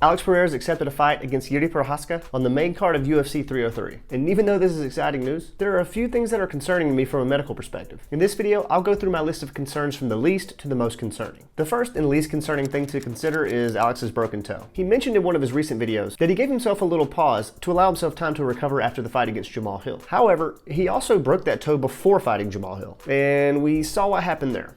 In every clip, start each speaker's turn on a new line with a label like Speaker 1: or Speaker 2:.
Speaker 1: Alex Pereira has accepted a fight against Jiří Procházka on the main card of UFC 303. And even though this is exciting news, there are a few things that are concerning to me from a medical perspective. In this video, I'll go through my list of concerns from the least to the most concerning. The first and least concerning thing to consider is Alex's broken toe. He mentioned in one of his recent videos that he gave himself a little pause to allow himself time to recover after the fight against Jamahal Hill. However, he also broke that toe before fighting Jamahal Hill, and we saw what happened there.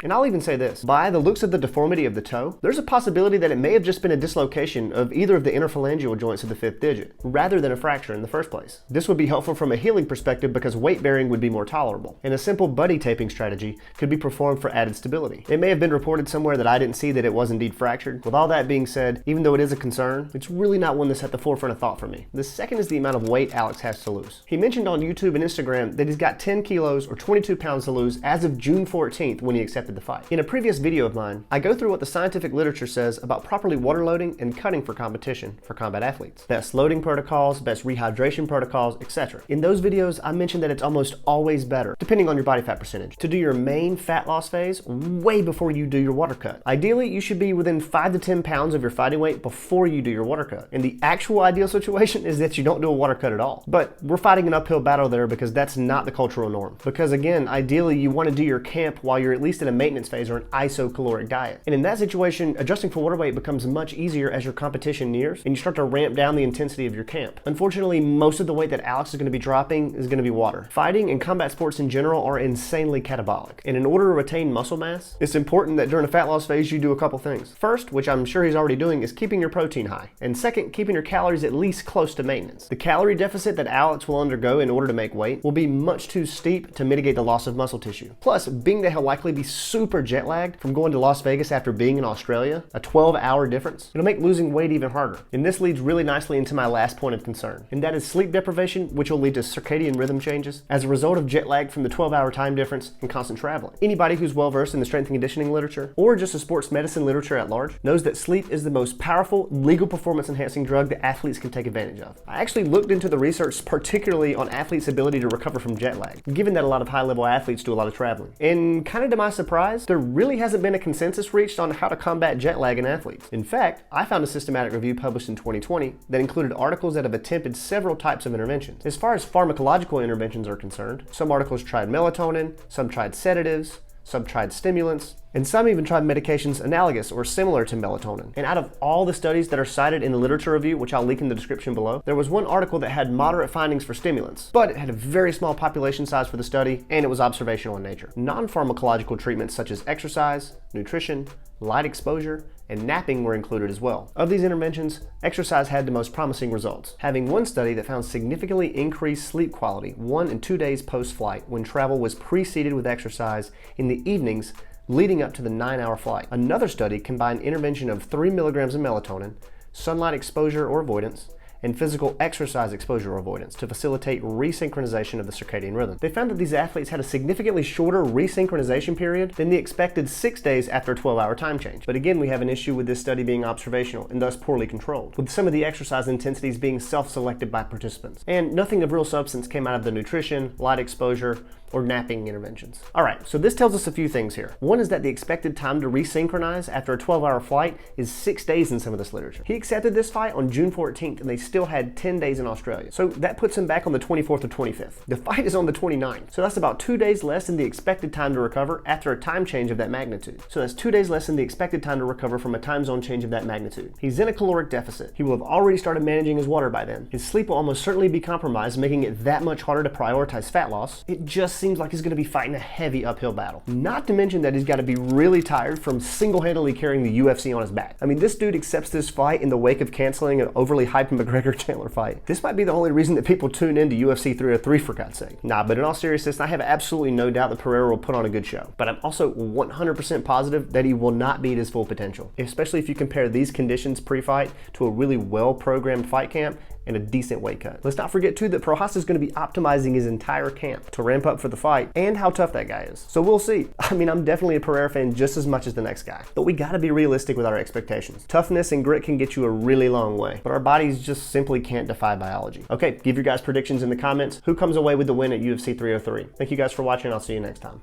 Speaker 1: And I'll even say this, by the looks of the deformity of the toe, there's a possibility that it may have just been a dislocation of either of the interphalangeal joints of the fifth digit, rather than a fracture in the first place. This would be helpful from a healing perspective because weight bearing would be more tolerable, and a simple buddy taping strategy could be performed for added stability. It may have been reported somewhere that I didn't see that it was indeed fractured. With all that being said, even though it is a concern, it's really not one that's at the forefront of thought for me. The second is the amount of weight Alex has to lose. He mentioned on YouTube and Instagram that he's got 10 kilos or 22 pounds to lose as of June 14th when he accepted the fight. In a previous video of mine, I go through what the scientific literature says about properly water loading and cutting for competition for combat athletes. Best loading protocols, best rehydration protocols, etc. In those videos, I mentioned that it's almost always better, depending on your body fat percentage, to do your main fat loss phase way before you do your water cut. Ideally, you should be within 5 to 10 pounds of your fighting weight before you do your water cut. And the actual ideal situation is that you don't do a water cut at all. But we're fighting an uphill battle there because that's not the cultural norm. Because again, ideally, you want to do your camp while you're at least in a maintenance phase or an isocaloric diet. And in that situation, adjusting for water weight becomes much easier as your competition nears and you start to ramp down the intensity of your camp. Unfortunately, most of the weight that Alex is going to be dropping is going to be water. Fighting and combat sports in general are insanely catabolic. And in order to retain muscle mass, it's important that during a fat loss phase, you do a couple things. First, which I'm sure he's already doing, is keeping your protein high. And second, keeping your calories at least close to maintenance. The calorie deficit that Alex will undergo in order to make weight will be much too steep to mitigate the loss of muscle tissue. Plus, being that he'll likely be super jet lagged from going to Las Vegas after being in Australia, a 12-hour difference, it'll make losing weight even harder. And this leads really nicely into my last point of concern, and that is sleep deprivation, which will lead to circadian rhythm changes as a result of jet lag from the 12-hour time difference and constant traveling. Anybody who's well-versed in the strength and conditioning literature, or just the sports medicine literature at large, knows that sleep is the most powerful, legal performance-enhancing drug that athletes can take advantage of. I actually looked into the research particularly on athletes' ability to recover from jet lag, given that a lot of high-level athletes do a lot of traveling. And kind of to my surprise, there really hasn't been a consensus reached on how to combat jet lag in athletes. In fact, I found a systematic review published in 2020 that included articles that have attempted several types of interventions. As far as pharmacological interventions are concerned, some articles tried melatonin, some tried sedatives, some tried stimulants, and some even tried medications analogous or similar to melatonin. And out of all the studies that are cited in the literature review, which I'll link in the description below, there was one article that had moderate findings for stimulants, but it had a very small population size for the study, and it was observational in nature. Non-pharmacological treatments such as exercise, nutrition, light exposure, and napping were included as well. Of these interventions, exercise had the most promising results, having one study that found significantly increased sleep quality 1 and 2 days post-flight when travel was preceded with exercise in the evenings leading up to the 9-hour flight. Another study combined intervention of 3 milligrams of melatonin, sunlight exposure or avoidance, and physical exercise exposure or avoidance to facilitate resynchronization of the circadian rhythm. They found that these athletes had a significantly shorter resynchronization period than the expected 6 days after a 12-hour time change. But again, we have an issue with this study being observational and thus poorly controlled, with some of the exercise intensities being self-selected by participants. And nothing of real substance came out of the nutrition, light exposure, or napping interventions. All right, so this tells us a few things here. One is that the expected time to resynchronize after a 12-hour flight is 6 days in some of this literature. He accepted this fight on June 14th, and they still had 10 days in Australia. So that puts him back on the 24th or 25th. The fight is on the 29th. So that's about 2 days less than the expected time to recover after a time change of that magnitude. So that's 2 days less than the expected time to recover from a time zone change of that magnitude. He's in a caloric deficit. He will have already started managing his water by then. His sleep will almost certainly be compromised, making it that much harder to prioritize fat loss. It just seems like he's going to be fighting a heavy uphill battle. Not to mention that he's got to be really tired from single-handedly carrying the UFC on his back. I mean, this dude accepts this fight in the wake of canceling an overly hyped McGregor-Chandler fight. This might be the only reason that people tune into UFC 303 for God's sake. Nah, but in all seriousness, I have absolutely no doubt that Pereira will put on a good show. But I'm also 100% positive that he will not be at his full potential, especially if you compare these conditions pre-fight to a really well-programmed fight camp and a decent weight cut. Let's not forget too that Procházka is going to be optimizing his entire camp to ramp up for the fight and how tough that guy is. So we'll see. I mean, I'm definitely a Pereira fan just as much as the next guy, but we got to be realistic with our expectations. Toughness and grit can get you a really long way, but our bodies just simply can't defy biology. Okay, give your guys predictions in the comments. Who comes away with the win at UFC 303? Thank you guys for watching. I'll see you next time.